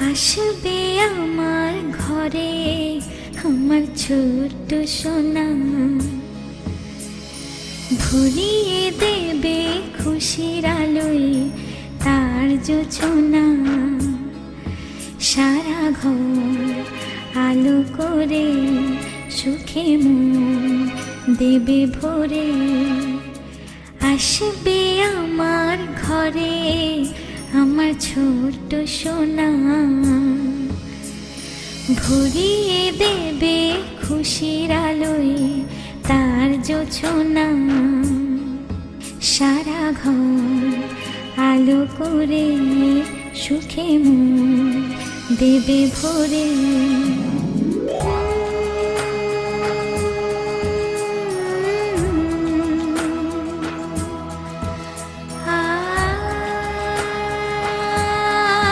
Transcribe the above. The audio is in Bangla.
আসবে আমার ঘরে আমার ছোট্ট সোনা, ভরিয়ে দেবে খুশির আলোয় তার জোছনা। সারা ঘর আলো করে সুখে মন দেবে ভরে। আসবে আমার ঘরে আমার ছোট্ট সোনা, ভরিয়ে দেবে খুশির আলোয় তার জোছনা। সারা ঘর আলো করে সুখে মন দেবে ভরে।